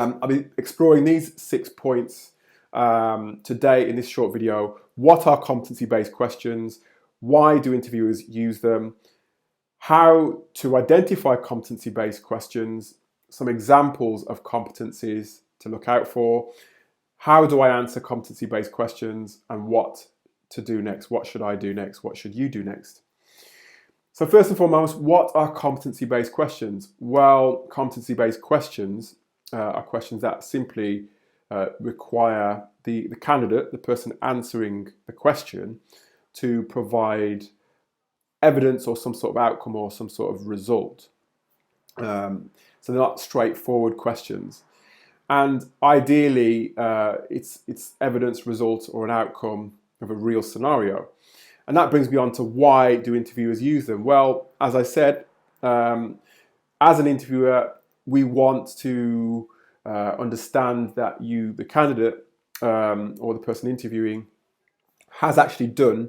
I'll be exploring these 6 points today in this short video. What are competency-based questions? Why do interviewers use them? How to identify competency-based questions, some examples of competencies to look out for, how do I answer competency-based questions, and what to do next. What should I do next? What should you do next? So first and foremost, what are competency-based questions? Well, competency-based questions are questions that simply require the candidate, the person answering the question, to provide evidence or some sort of outcome or some sort of result. So they're not straightforward questions. And ideally, it's evidence, result, or an outcome of a real scenario. And that brings me on to why do interviewers use them? Well, as I said, as an interviewer, we want to understand that the candidate or the person interviewing has actually done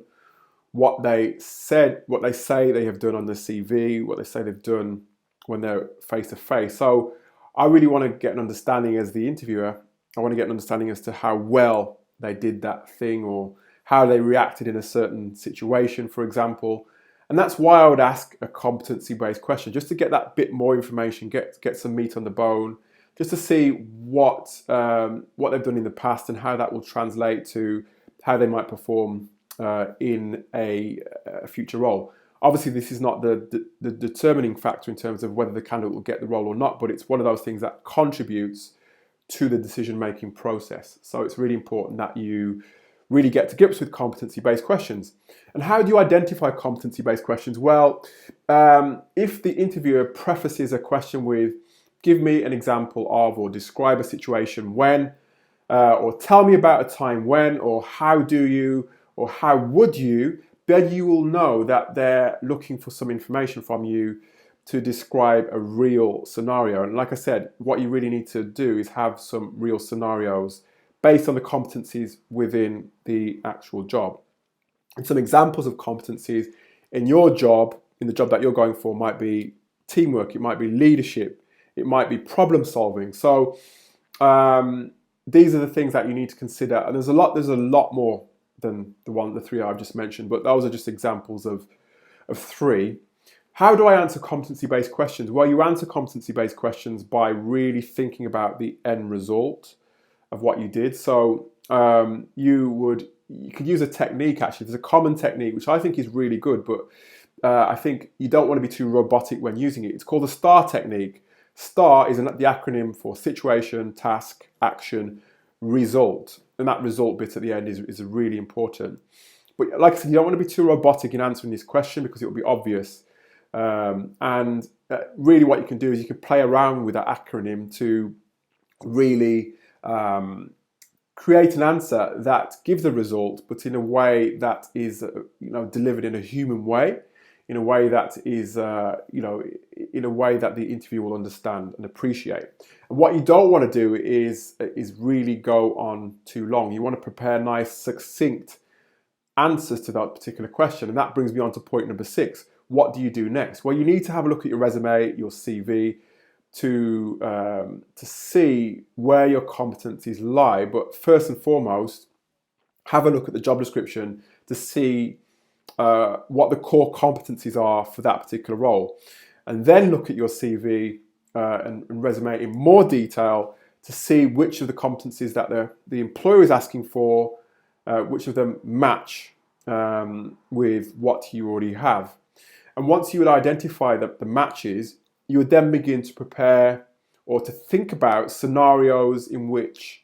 what they say they have done on their CV, what they say they've done when they're face to face. So I really want to get an understanding as the interviewer. I want to get an understanding as to how well they did that thing or how they reacted in a certain situation, for example. And that's why I would ask a competency-based question, just to get that bit more information, get some meat on the bone, just to see what they've done in the past and how that will translate to how they might perform in a future role. Obviously, this is not the determining factor in terms of whether the candidate will get the role or not, but it's one of those things that contributes to the decision-making process. So it's really important that you really get to grips with competency-based questions. And how do you identify competency-based questions? Well, if the interviewer prefaces a question with, give me an example of, or describe a situation when, or tell me about a time when, or how do you, or how would you, then you will know that they're looking for some information from you to describe a real scenario. And like I said, what you really need to do is have some real scenarios based on the competencies within the actual job. And some examples of competencies in your job, in the job that you're going for, might be teamwork, it might be leadership, it might be problem solving. So these are the things that you need to consider. And there's a lot more than the three I've just mentioned, but those are just examples of three. How do I answer competency-based questions? Well, you answer competency-based questions by really thinking about the end result of what you did. So you could use a technique, actually. There's a common technique, which I think is really good, but I think you don't want to be too robotic when using it. It's called the STAR technique. STAR is the acronym for situation, task, action, result. And that result bit at the end is really important. But like I said, you don't want to be too robotic in answering this question because it will be obvious. And really what you can do is you can play around with that acronym to really create an answer that gives the result, but in a way that is delivered in a human way, in a way that is in a way that the interviewer will understand and appreciate. And what you don't want to do is really go on too long. You want to prepare nice, succinct answers to that particular question. And that brings me on to point number 6. What do you do next? Well, you need to have a look at your resume, your CV, to see where your competencies lie. But first and foremost, have a look at the job description to see what the core competencies are for that particular role. And then look at your CV and resume in more detail to see which of the competencies that the employer is asking for, which of them match with what you already have. And once you would identify the matches, you would then begin to prepare or to think about scenarios in which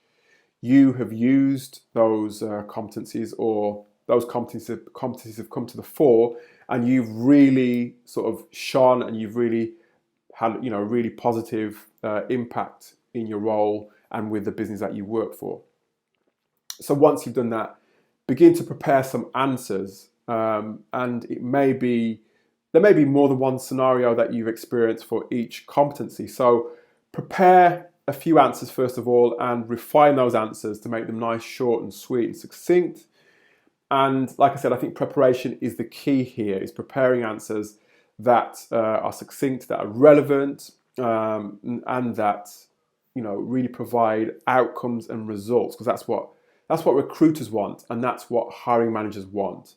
you have used those competencies, or those competencies have come to the fore, and you've really sort of shone and you've really had a really positive impact in your role and with the business that you work for. So once you've done that, begin to prepare some answers, and there may be more than one scenario that you've experienced for each competency. So prepare a few answers first of all and refine those answers to make them nice, short and sweet and succinct. And like I said, I think preparation is the key here, is preparing answers that are succinct, that are relevant, and that really provide outcomes and results, because that's what recruiters want, and that's what hiring managers want.